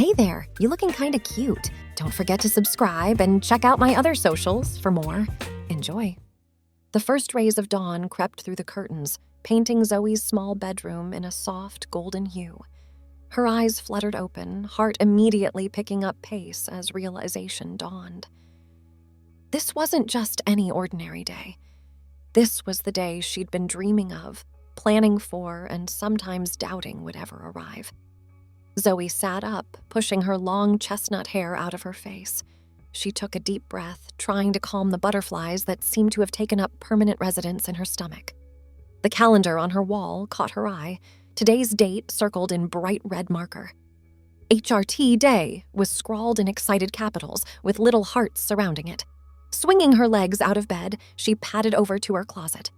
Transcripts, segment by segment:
Hey there, you looking kinda cute. Don't forget to subscribe and check out my other socials for more. Enjoy. The first rays of dawn crept through the curtains, painting Zoe's small bedroom in a soft golden hue. Her eyes fluttered open, heart immediately picking up pace as realization dawned. This wasn't just any ordinary day. This was the day she'd been dreaming of, planning for, and sometimes doubting would ever arrive. Zoe sat up, pushing her long chestnut hair out of her face. She took a deep breath, trying to calm the butterflies that seemed to have taken up permanent residence in her stomach. The calendar on her wall caught her eye, today's date circled in bright red marker. HRT Day was scrawled in excited capitals with little hearts surrounding it. Swinging her legs out of bed, she padded over to her closet.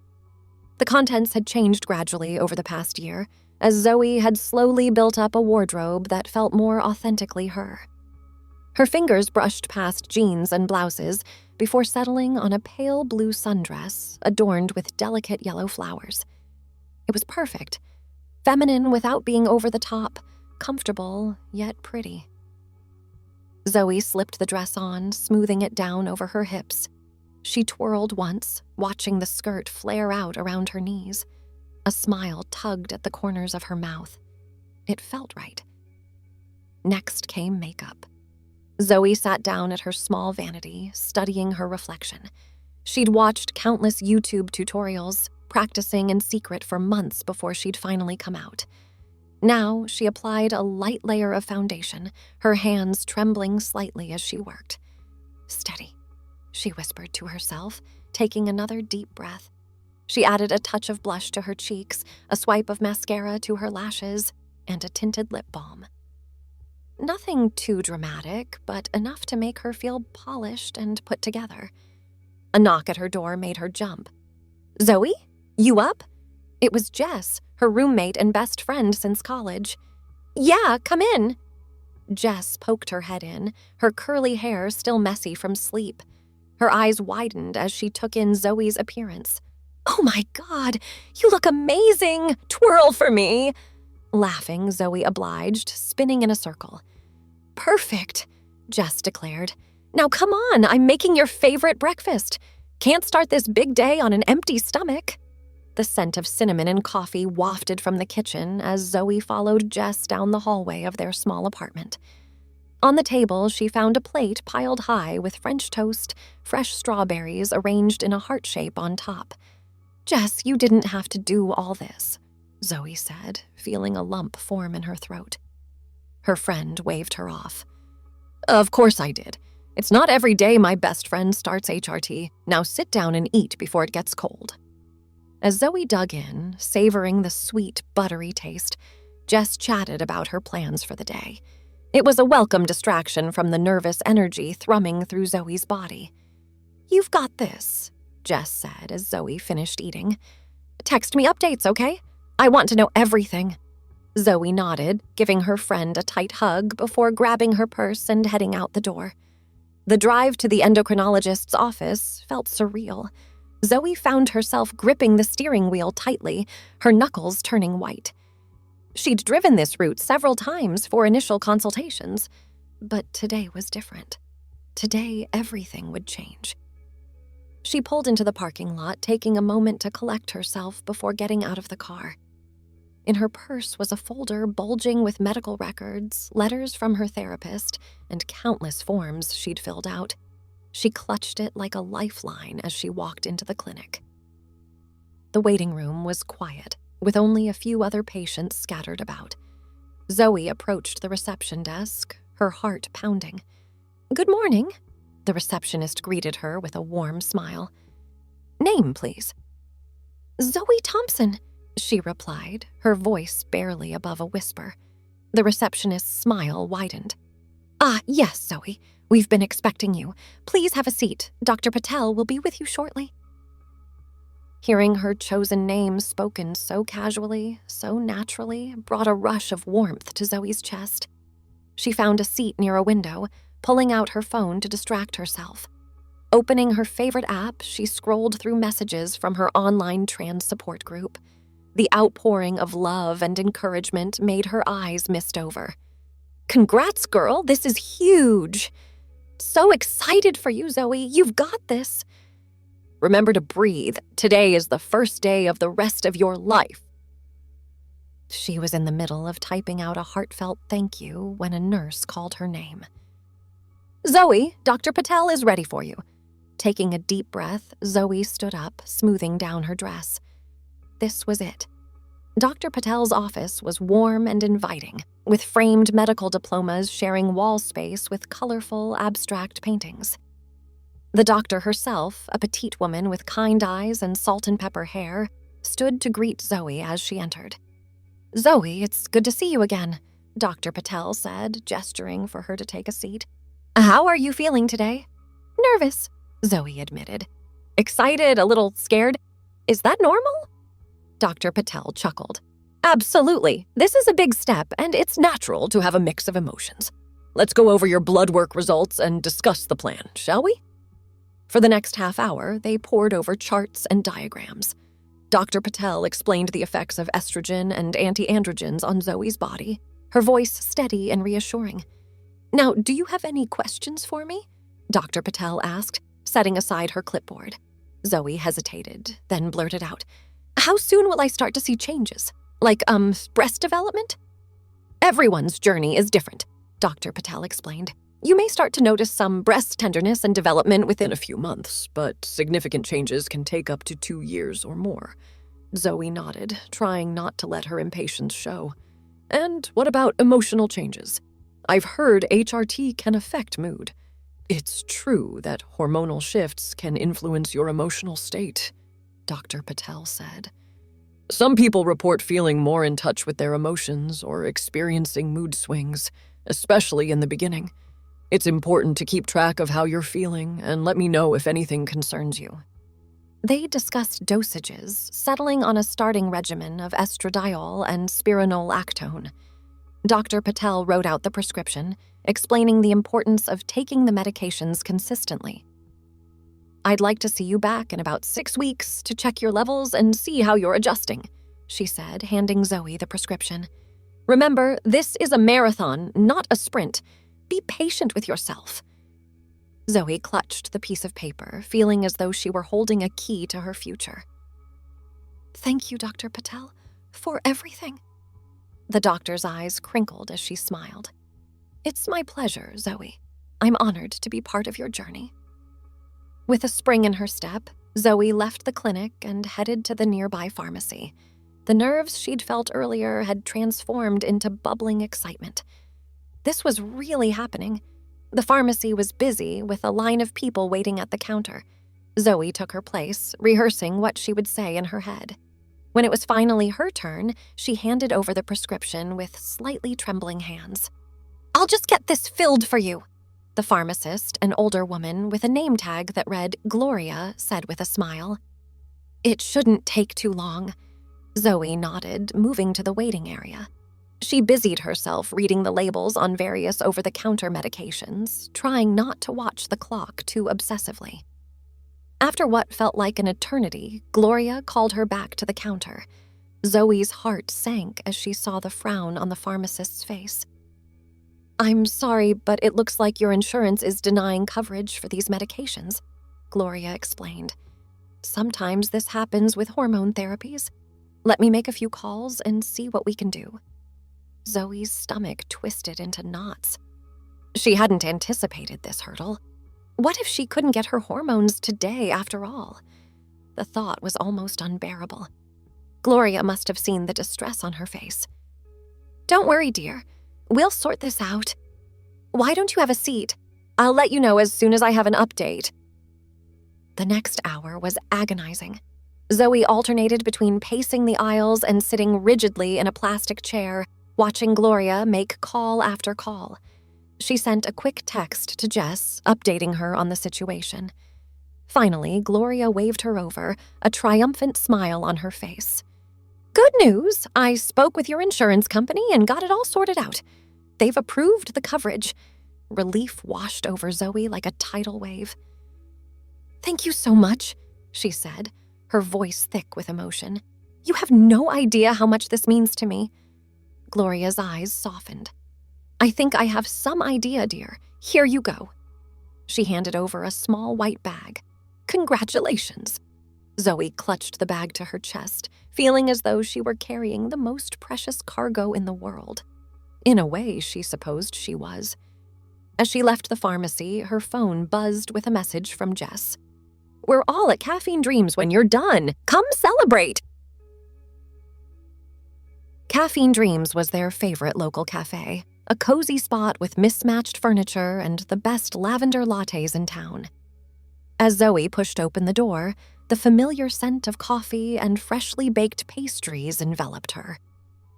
The contents had changed gradually over the past year, as Zoe had slowly built up a wardrobe that felt more authentically her. Her fingers brushed past jeans and blouses before settling on a pale blue sundress adorned with delicate yellow flowers. It was perfect, feminine without being over the top, comfortable yet pretty. Zoe slipped the dress on, smoothing it down over her hips. She twirled once, watching the skirt flare out around her knees. A smile tugged at the corners of her mouth. It felt right. Next came makeup. Zoe sat down at her small vanity, studying her reflection. She'd watched countless YouTube tutorials, practicing in secret for months before she'd finally come out. Now, she applied a light layer of foundation, her hands trembling slightly as she worked. "Steady," she whispered to herself, taking another deep breath. She added a touch of blush to her cheeks, a swipe of mascara to her lashes, and a tinted lip balm. Nothing too dramatic, but enough to make her feel polished and put together. A knock at her door made her jump. "Zoe? You up?" It was Jess, her roommate and best friend since college. "Yeah, come in." Jess poked her head in, her curly hair still messy from sleep. Her eyes widened as she took in Zoe's appearance. "Oh my God, you look amazing! Twirl for me!" Laughing, Zoe obliged, spinning in a circle. "Perfect," Jess declared. "Now come on, I'm making your favorite breakfast. Can't start this big day on an empty stomach." The scent of cinnamon and coffee wafted from the kitchen as Zoe followed Jess down the hallway of their small apartment. On the table, she found a plate piled high with French toast, fresh strawberries arranged in a heart shape on top. "Jess, you didn't have to do all this," Zoe said, feeling a lump form in her throat. Her friend waved her off. "Of course I did. It's not every day my best friend starts HRT. Now sit down and eat before it gets cold." As Zoe dug in, savoring the sweet, buttery taste, Jess chatted about her plans for the day. It was a welcome distraction from the nervous energy thrumming through Zoe's body. "You've got this," Jess said as Zoe finished eating. "Text me updates, okay? I want to know everything." Zoe nodded, giving her friend a tight hug before grabbing her purse and heading out the door. The drive to the endocrinologist's office felt surreal. Zoe found herself gripping the steering wheel tightly, her knuckles turning white. She'd driven this route several times for initial consultations, but today was different. Today, everything would change. She pulled into the parking lot, taking a moment to collect herself before getting out of the car. In her purse was a folder bulging with medical records, letters from her therapist, and countless forms she'd filled out. She clutched it like a lifeline as she walked into the clinic. The waiting room was quiet, with only a few other patients scattered about. Zoe approached the reception desk, her heart pounding. "Good morning," the receptionist greeted her with a warm smile. "Name, please." "Zoe Thompson," she replied, her voice barely above a whisper. The receptionist's smile widened. "Ah, yes, Zoe. We've been expecting you. Please have a seat. Dr. Patel will be with you shortly." Hearing her chosen name spoken so casually, so naturally, brought a rush of warmth to Zoe's chest. She found a seat near a window, pulling out her phone to distract herself. Opening her favorite app, she scrolled through messages from her online trans support group. The outpouring of love and encouragement made her eyes mist over. Congrats, girl. This is huge. So excited for you, Zoe. You've got this. Remember to breathe. Today is the first day of the rest of your life. She was in the middle of typing out a heartfelt thank you when a nurse called her name. Zoe, Dr. Patel is ready for you. Taking a deep breath, Zoe stood up, smoothing down her dress. This was it. Dr. Patel's office was warm and inviting, with framed medical diplomas sharing wall space with colorful, abstract paintings. The doctor herself, a petite woman with kind eyes and salt and pepper hair, stood to greet Zoe as she entered. "Zoe, it's good to see you again," Dr. Patel said, gesturing for her to take a seat. "How are you feeling today?" "Nervous," Zoe admitted. "Excited, a little scared? Is that normal?" Dr. Patel chuckled. "Absolutely. This is a big step, and it's natural to have a mix of emotions. Let's go over your blood work results and discuss the plan, shall we?" For the next half hour, they pored over charts and diagrams. Dr. Patel explained the effects of estrogen and anti-androgens on Zoe's body, her voice steady and reassuring. "Now, do you have any questions for me?" Dr. Patel asked, setting aside her clipboard. Zoe hesitated, then blurted out, "How soon will I start to see changes? Like, breast development?" "Everyone's journey is different," Dr. Patel explained. "You may start to notice some breast tenderness and development within a few months, but significant changes can take up to 2 years or more." Zoe nodded, trying not to let her impatience show. "And what about emotional changes? I've heard HRT can affect mood. It's true that hormonal shifts can influence your emotional state," Dr. Patel said. "Some people report feeling more in touch with their emotions or experiencing mood swings, especially in the beginning. It's important to keep track of how you're feeling and let me know if anything concerns you." They discussed dosages, settling on a starting regimen of estradiol and spironolactone. Dr. Patel wrote out the prescription, explaining the importance of taking the medications consistently. "I'd like to see you back in about 6 weeks to check your levels and see how you're adjusting," she said, handing Zoe the prescription. "Remember, this is a marathon, not a sprint. Be patient with yourself." Zoe clutched the piece of paper, feeling as though she were holding a key to her future. "Thank you, Dr. Patel, for everything." The doctor's eyes crinkled as she smiled. "It's my pleasure, Zoe. I'm honored to be part of your journey." With a spring in her step, Zoe left the clinic and headed to the nearby pharmacy. The nerves she'd felt earlier had transformed into bubbling excitement. This was really happening. The pharmacy was busy, with a line of people waiting at the counter. Zoe took her place, rehearsing what she would say in her head. When it was finally her turn, she handed over the prescription with slightly trembling hands. "I'll just get this filled for you," the pharmacist, an older woman with a name tag that read Gloria, said with a smile. "It shouldn't take too long." Zoe nodded, moving to the waiting area. She busied herself reading the labels on various over-the-counter medications, trying not to watch the clock too obsessively. After what felt like an eternity, Gloria called her back to the counter. Zoe's heart sank as she saw the frown on the pharmacist's face. "I'm sorry, but it looks like your insurance is denying coverage for these medications," Gloria explained. "Sometimes this happens with hormone therapies. Let me make a few calls and see what we can do." Zoe's stomach twisted into knots. She hadn't anticipated this hurdle. What if she couldn't get her hormones today after all? The thought was almost unbearable. Gloria must have seen the distress on her face. "Don't worry, dear. We'll sort this out. Why don't you have a seat? I'll let you know as soon as I have an update." The next hour was agonizing. Zoe alternated between pacing the aisles and sitting rigidly in a plastic chair, watching Gloria make call after call. She sent a quick text to Jess, updating her on the situation. Finally, Gloria waved her over, a triumphant smile on her face. "Good news! I spoke with your insurance company and got it all sorted out. They've approved the coverage." Relief washed over Zoe like a tidal wave. "Thank you so much," she said, her voice thick with emotion. "You have no idea how much this means to me." Gloria's eyes softened. I think I have some idea, dear. Here you go." She handed over a small white bag. "Congratulations." Zoe clutched the bag to her chest, feeling as though she were carrying the most precious cargo in the world. In a way, she supposed she was. As she left the pharmacy, her phone buzzed with a message from Jess. "We're all at Caffeine Dreams when you're done. Come celebrate." Caffeine Dreams was their favorite local cafe, a cozy spot with mismatched furniture and the best lavender lattes in town. As Zoe pushed open the door, the familiar scent of coffee and freshly baked pastries enveloped her.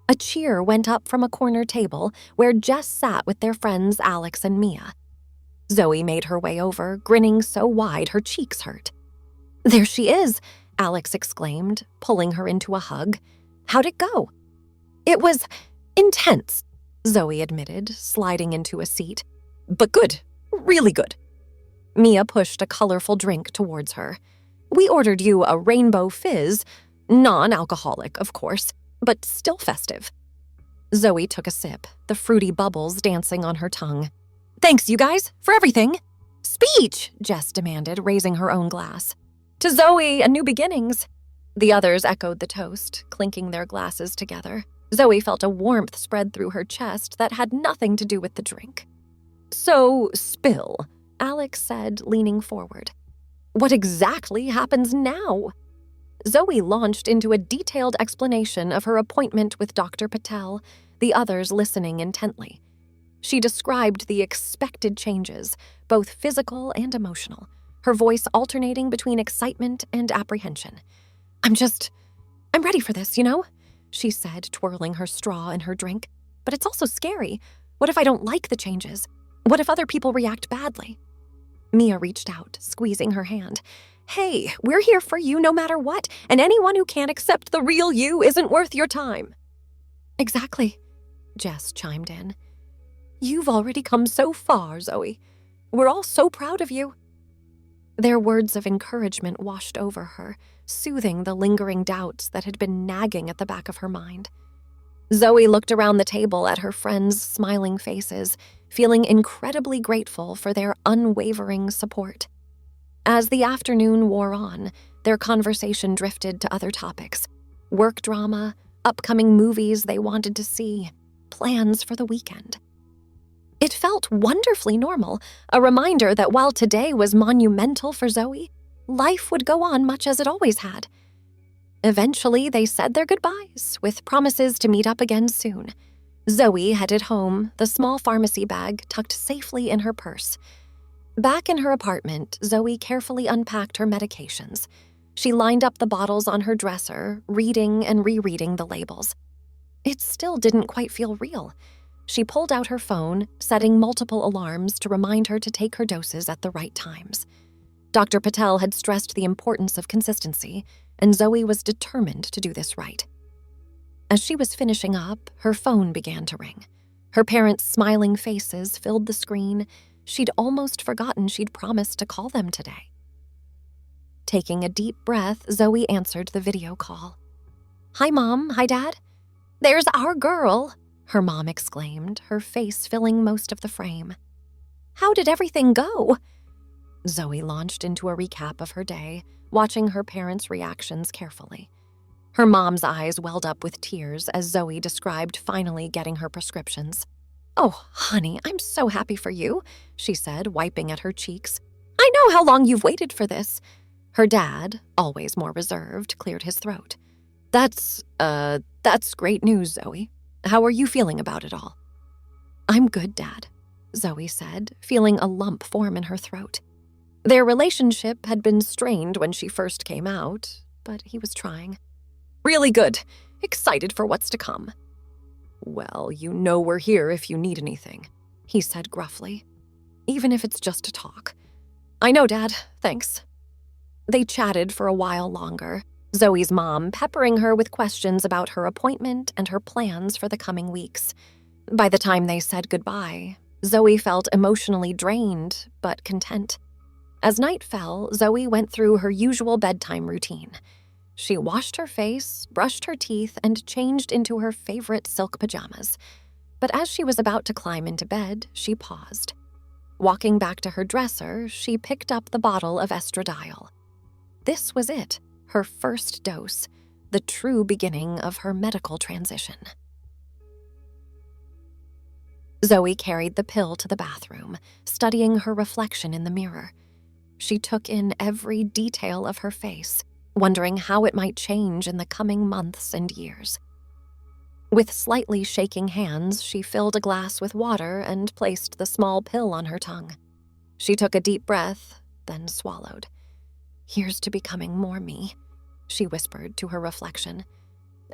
A cheer went up from a corner table where Jess sat with their friends Alex and Mia. Zoe made her way over, grinning so wide her cheeks hurt. "There she is," Alex exclaimed, pulling her into a hug. "How'd it go?" "It was intense," Zoe admitted, sliding into a seat. "But good, really good." Mia pushed a colorful drink towards her. "We ordered you a rainbow fizz, non-alcoholic, of course, but still festive." Zoe took a sip, the fruity bubbles dancing on her tongue. "Thanks, you guys, for everything." "Speech," Jess demanded, raising her own glass. "To Zoe and new beginnings." The others echoed the toast, clinking their glasses together. Zoe felt a warmth spread through her chest that had nothing to do with the drink. "So, spill," Alex said, leaning forward. "What exactly happens now?" Zoe launched into a detailed explanation of her appointment with Dr. Patel, the others listening intently. She described the expected changes, both physical and emotional, her voice alternating between excitement and apprehension. I'm ready for this, you know?" she said, twirling her straw in her drink. "But it's also scary. What if I don't like the changes? What if other people react badly?" Mia reached out, squeezing her hand. "Hey, we're here for you no matter what, and anyone who can't accept the real you isn't worth your time." "Exactly," Jess chimed in. "You've already come so far, Zoe. We're all so proud of you." Their words of encouragement washed over her, soothing the lingering doubts that had been nagging at the back of her mind. Zoe looked around the table at her friends' smiling faces, feeling incredibly grateful for their unwavering support. As the afternoon wore on, their conversation drifted to other topics: work drama, upcoming movies they wanted to see, plans for the weekend. It felt wonderfully normal, a reminder that while today was monumental for Zoe, life would go on much as it always had. Eventually, they said their goodbyes, with promises to meet up again soon. Zoe headed home, the small pharmacy bag tucked safely in her purse. Back in her apartment, Zoe carefully unpacked her medications. She lined up the bottles on her dresser, reading and rereading the labels. It still didn't quite feel real. She pulled out her phone, setting multiple alarms to remind her to take her doses at the right times. Dr. Patel had stressed the importance of consistency, and Zoe was determined to do this right. As she was finishing up, her phone began to ring. Her parents' smiling faces filled the screen. She'd almost forgotten she'd promised to call them today. Taking a deep breath, Zoe answered the video call. "Hi, Mom. Hi, Dad." "There's our girl," her mom exclaimed, her face filling most of the frame. "How did everything go?" Zoe launched into a recap of her day, watching her parents' reactions carefully. Her mom's eyes welled up with tears as Zoe described finally getting her prescriptions. "Oh, honey, I'm so happy for you," she said, wiping at her cheeks. "I know how long you've waited for this." Her dad, always more reserved, cleared his throat. That's great news, Zoe. How are you feeling about it all?" "I'm good, Dad," Zoe said, feeling a lump form in her throat. Their relationship had been strained when she first came out, but he was trying. "Really good. Excited for what's to come." "Well, you know we're here if you need anything," he said gruffly. "Even if it's just to talk." "I know, Dad. Thanks." They chatted for a while longer, Zoe's mom peppering her with questions about her appointment and her plans for the coming weeks. By the time they said goodbye, Zoe felt emotionally drained, but content. As night fell, Zoe went through her usual bedtime routine. She washed her face, brushed her teeth, and changed into her favorite silk pajamas. but as she was about to climb into bed, she paused. Walking back to her dresser, she picked up the bottle of estradiol. This was it, her first dose, the true beginning of her medical transition. Zoe carried the pill to the bathroom, studying her reflection in the mirror. She took in every detail of her face, wondering how it might change in the coming months and years. With slightly shaking hands, she filled a glass with water and placed the small pill on her tongue. She took a deep breath, then swallowed. "Here's to becoming more me," she whispered to her reflection.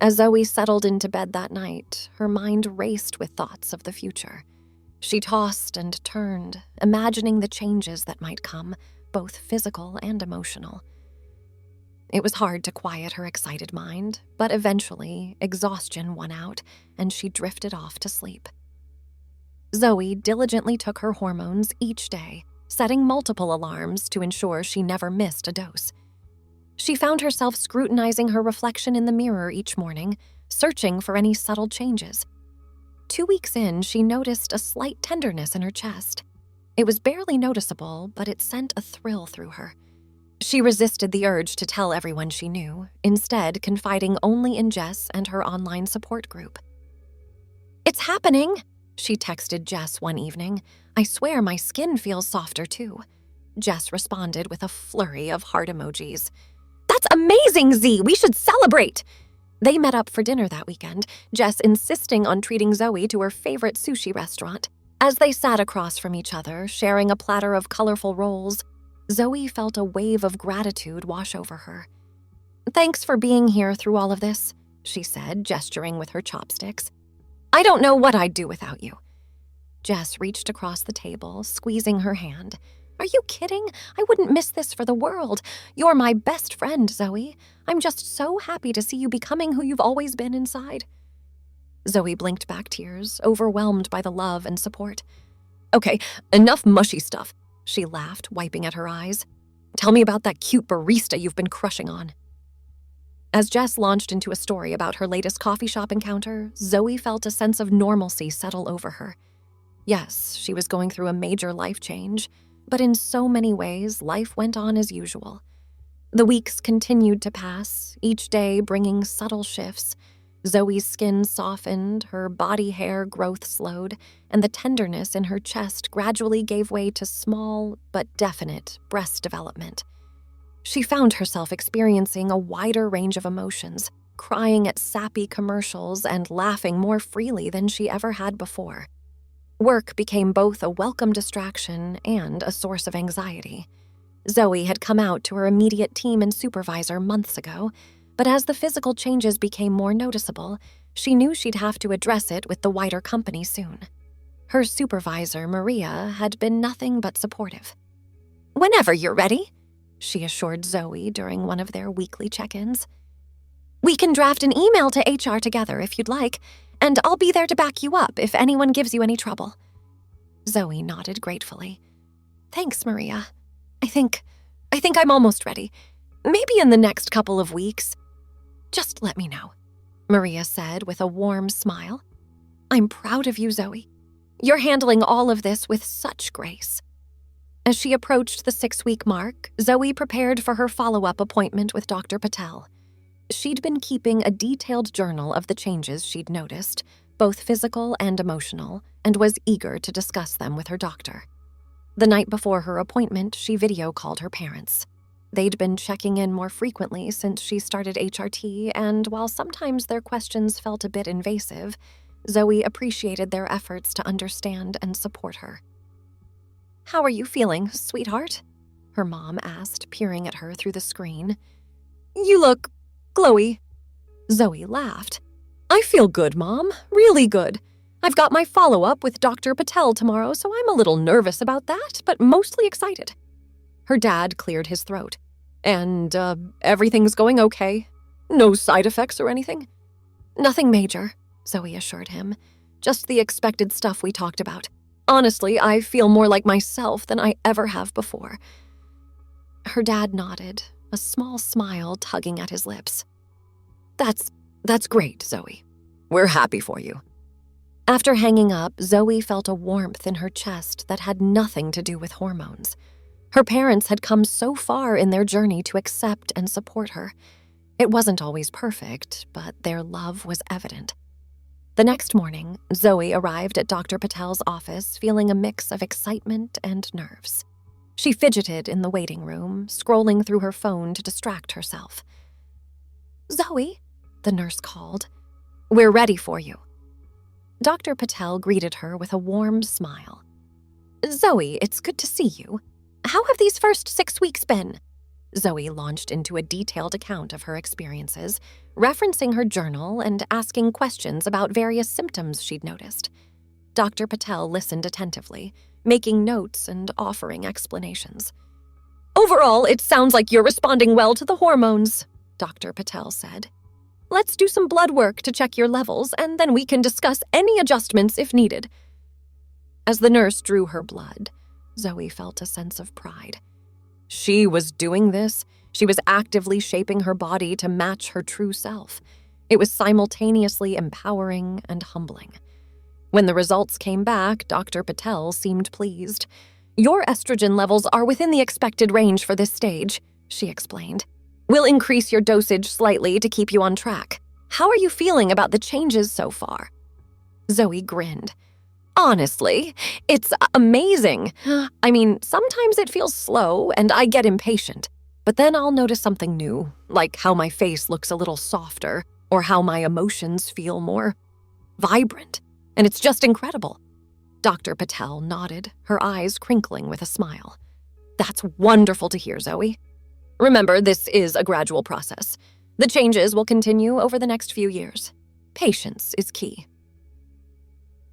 As Zoe settled into bed that night, her mind raced with thoughts of the future. She tossed and turned, imagining the changes that might come, both physical and emotional. It was hard to quiet her excited mind, but eventually, exhaustion won out, and she drifted off to sleep. Zoe diligently took her hormones each day, setting multiple alarms to ensure she never missed a dose. She found herself scrutinizing her reflection in the mirror each morning, searching for any subtle changes. 2 weeks in, she noticed a slight tenderness in her chest. It was barely noticeable, but it sent a thrill through her. She resisted the urge to tell everyone she knew, instead confiding only in Jess and her online support group. "It's happening," she texted Jess one evening. "I swear my skin feels softer too." Jess responded with a flurry of heart emojis. "That's amazing, Z! We should celebrate!" They met up for dinner that weekend, Jess insisting on treating Zoe to her favorite sushi restaurant. As they sat across from each other, sharing a platter of colorful rolls, Zoe felt a wave of gratitude wash over her. "Thanks for being here through all of this," she said, gesturing with her chopsticks. "I don't know what I'd do without you." Jess reached across the table, squeezing her hand. "Are you kidding? I wouldn't miss this for the world. You're my best friend, Zoe. I'm just so happy to see you becoming who you've always been inside." Zoe blinked back tears, overwhelmed by the love and support. "Okay, enough mushy stuff," she laughed, wiping at her eyes. "Tell me about that cute barista you've been crushing on." As Jess launched into a story about her latest coffee shop encounter, Zoe felt a sense of normalcy settle over her. Yes, she was going through a major life change, but in so many ways, life went on as usual. The weeks continued to pass, each day bringing subtle shifts. Zoe's skin softened, her body hair growth slowed, and the tenderness in her chest gradually gave way to small but definite breast development. She found herself experiencing a wider range of emotions, crying at sappy commercials and laughing more freely than she ever had before. Work became both a welcome distraction and a source of anxiety. Zoe had come out to her immediate team and supervisor months ago, but as the physical changes became more noticeable, she knew she'd have to address it with the wider company soon. Her supervisor, Maria, had been nothing but supportive. "Whenever you're ready," she assured Zoe during one of their weekly check-ins. "We can draft an email to HR together if you'd like, and I'll be there to back you up if anyone gives you any trouble." Zoe nodded gratefully. "Thanks, Maria. I think I'm almost ready. Maybe in the next couple of weeks. Just let me know," Maria said with a warm smile. "I'm proud of you, Zoe. You're handling all of this with such grace." As she approached the 6-week mark, Zoe prepared for her follow-up appointment with Dr. Patel. She'd been keeping a detailed journal of the changes she'd noticed, both physical and emotional, and was eager to discuss them with her doctor. The night before her appointment, she video called her parents. They'd been checking in more frequently since she started HRT, and while sometimes their questions felt a bit invasive, Zoe appreciated their efforts to understand and support her. "How are you feeling, sweetheart?" her mom asked, peering at her through the screen. "You look glowy." Zoe laughed. "I feel good, Mom, really good. I've got my follow-up with Dr. Patel tomorrow, so I'm a little nervous about that, but mostly excited." Her dad cleared his throat. "And, everything's going okay? No side effects or anything?" "Nothing major," Zoe assured him. "Just the expected stuff we talked about. Honestly, I feel more like myself than I ever have before." Her dad nodded, a small smile tugging at his lips. That's great, Zoe. We're happy for you." After hanging up, Zoe felt a warmth in her chest that had nothing to do with hormones. Her parents had come so far in their journey to accept and support her. It wasn't always perfect, but their love was evident. The next morning, Zoe arrived at Dr. Patel's office feeling a mix of excitement and nerves. She fidgeted in the waiting room, scrolling through her phone to distract herself. "Zoe," the nurse called. "We're ready for you." Dr. Patel greeted her with a warm smile. "Zoe, it's good to see you. How have these first 6 weeks been?" Zoe launched into a detailed account of her experiences, referencing her journal and asking questions about various symptoms she'd noticed. Dr. Patel listened attentively, making notes and offering explanations. "Overall, it sounds like you're responding well to the hormones," Dr. Patel said. "Let's do some blood work to check your levels, and then we can discuss any adjustments if needed." As the nurse drew her blood, Zoe felt a sense of pride. She was doing this. She was actively shaping her body to match her true self. It was simultaneously empowering and humbling. When the results came back, Dr. Patel seemed pleased. "Your estrogen levels are within the expected range for this stage," she explained. "We'll increase your dosage slightly to keep you on track. How are you feeling about the changes so far?" Zoe grinned. "Honestly, it's amazing. I mean, sometimes it feels slow and I get impatient, but then I'll notice something new, like how my face looks a little softer or how my emotions feel more vibrant, and it's just incredible." Dr. Patel nodded, her eyes crinkling with a smile. "That's wonderful to hear, Zoe. Remember, this is a gradual process. The changes will continue over the next few years. Patience is key."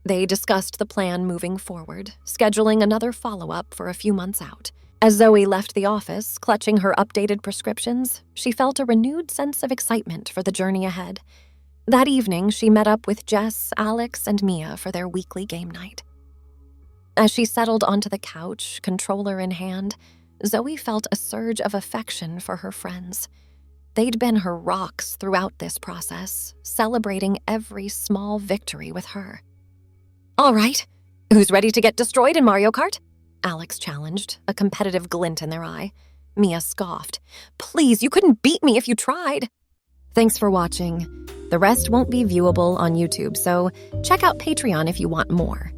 They discussed the plan moving forward, scheduling another follow-up for a few months out. As Zoe left the office, clutching her updated prescriptions, she felt a renewed sense of excitement for the journey ahead. That evening, she met up with Jess, Alex, and Mia for their weekly game night. As she settled onto the couch, controller in hand, Zoe felt a surge of affection for her friends. They'd been her rocks throughout this process, celebrating every small victory with her. "All right, who's ready to get destroyed in Mario Kart?" Alex challenged, a competitive glint in their eye. Mia scoffed. "Please, you couldn't beat me if you tried." Thanks for watching. The rest won't be viewable on YouTube, so check out Patreon if you want more.